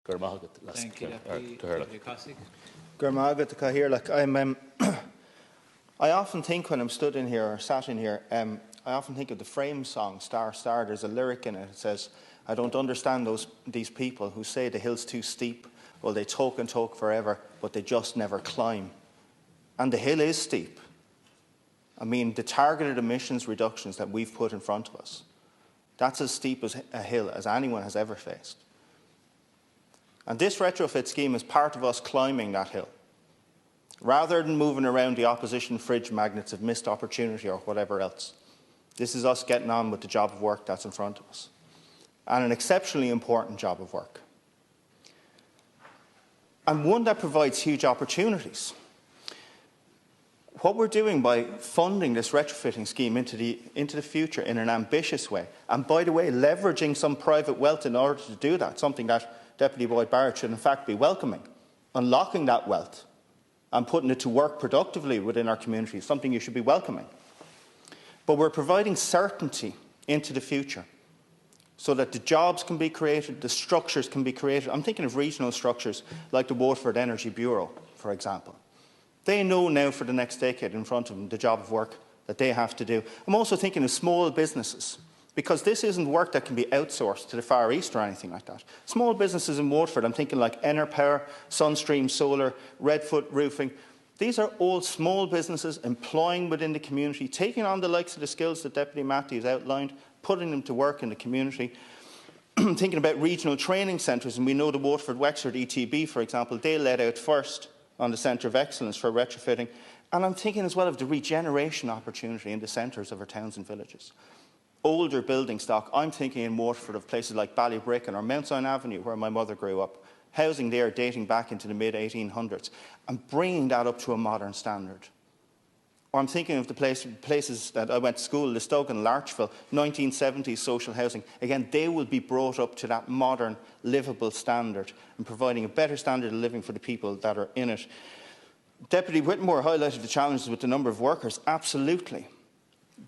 Thank you, Deputy Cossack. I often think when I'm stood in here or sat in here, I often think of the Frame song, Star Star. There's a lyric in it that says, I don't understand these people who say the hill's too steep. Well, they talk and talk forever, but they just never climb. And the hill is steep. I mean, the targeted emissions reductions that we've put in front of us, that's as steep as a hill as anyone has ever faced. And this retrofit scheme is part of us climbing that hill. Rather than moving around the opposition fridge magnets of missed opportunity or whatever else, this is us getting on with the job of work that's in front of us. And an exceptionally important job of work. And one that provides huge opportunities. What we're doing by funding this retrofitting scheme into the future in an ambitious way, and by the way, leveraging some private wealth in order to do that, something that Deputy Boyd-Barrett should in fact be welcoming, unlocking that wealth and putting it to work productively within our community, something you should be welcoming. But we're providing certainty into the future so that the jobs can be created, the structures can be created. I'm thinking of regional structures like the Waterford Energy Bureau, for example. They know now for the next decade in front of them the job of work that they have to do. I'm also thinking of small businesses, because this isn't work that can be outsourced to the Far East or anything like that. Small businesses in Waterford, I'm thinking like Enerpower, Sunstream Solar, Redfoot Roofing. These are all small businesses employing within the community, taking on the likes of the skills that Deputy Matthews outlined, putting them to work in the community. Thinking about regional training centres, and we know the Waterford Wexford ETB, for example, they led out first on the Centre of Excellence for retrofitting. And I'm thinking as well of the regeneration opportunity in the centres of our towns and villages. Older building stock, I'm thinking in Waterford of places like Ballybricken or Mount Sion Avenue, where my mother grew up. Housing there dating back into the mid-1800s, and bringing that up to a modern standard. Or I'm thinking of the places that I went to school, Listogan and Larchville, 1970s social housing. Again, they will be brought up to that modern, livable standard and providing a better standard of living for the people that are in it. Deputy Whitmore highlighted the challenges with the number of workers. Absolutely.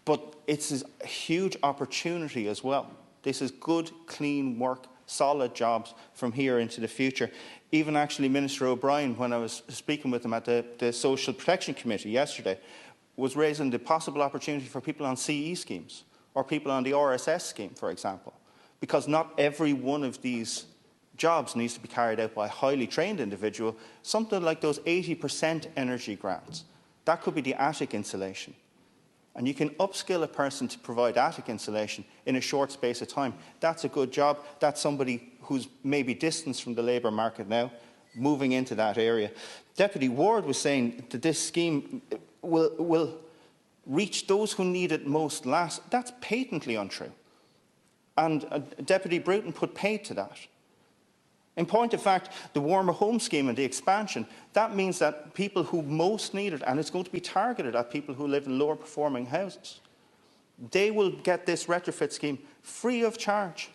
But it's a huge opportunity as well. This is good, clean work, solid jobs from here into the future. Even actually Minister O'Brien, when I was speaking with him at the Social Protection Committee yesterday, was raising the possible opportunity for people on CE schemes or people on the RSS scheme, for example, because not every one of these jobs needs to be carried out by a highly trained individual. Something like those 80% energy grants, that could be the attic insulation. And you can upskill a person to provide attic insulation in a short space of time. That's a good job. That's somebody who's maybe distanced from the labour market now, moving into that area. Deputy Ward was saying that this scheme will reach those who need it most last. That's patently untrue. And Deputy Bruton put paid to that. In point of fact, the Warmer Home Scheme and the expansion, that means that people who most need it, and it's going to be targeted at people who live in lower performing houses, they will get this retrofit scheme free of charge.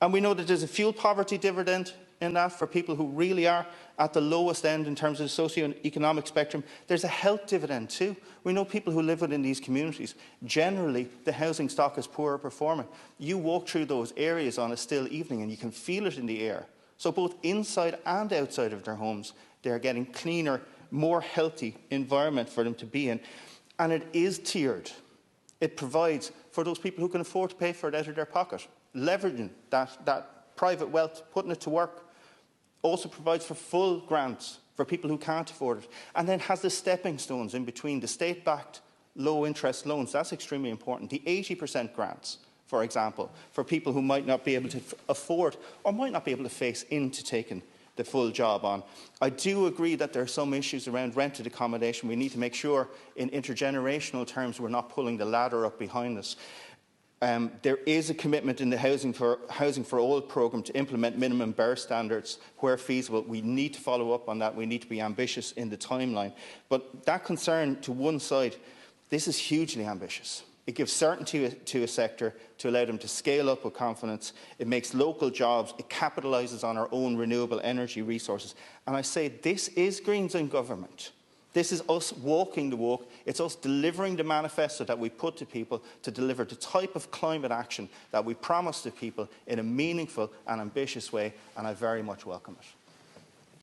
And we know that there's a fuel poverty dividend in that for people who really are at the lowest end in terms of the socio-economic spectrum. There's a health dividend too. We know people who live within these communities, generally the housing stock is poorer performing. You walk through those areas on a still evening and you can feel it in the air. So both inside and outside of their homes, they're getting cleaner, more healthy environment for them to be in. And it is tiered. It provides for those people who can afford to pay for it out of their pocket, leveraging that private wealth, putting it to work. Also provides for full grants for people who can't afford it, and then has the stepping stones in between, the state-backed low-interest loans. That's extremely important. The 80% grants, for example, for people who might not be able to afford or might not be able to face into taking the full job on. I do agree that there are some issues around rented accommodation. We need to make sure in intergenerational terms we're not pulling the ladder up behind us. There is a commitment in the Housing for All programme to implement minimum BER standards where feasible. We need to follow up on that. We need to be ambitious in the timeline. But that concern to one side, this is hugely ambitious. It gives certainty to a sector to allow them to scale up with confidence. It makes local jobs. It capitalises on our own renewable energy resources. And I say this is Greens in government. This is us walking the walk. It's us delivering the manifesto that we put to people to deliver the type of climate action that we promise to people in a meaningful and ambitious way, and I very much welcome it.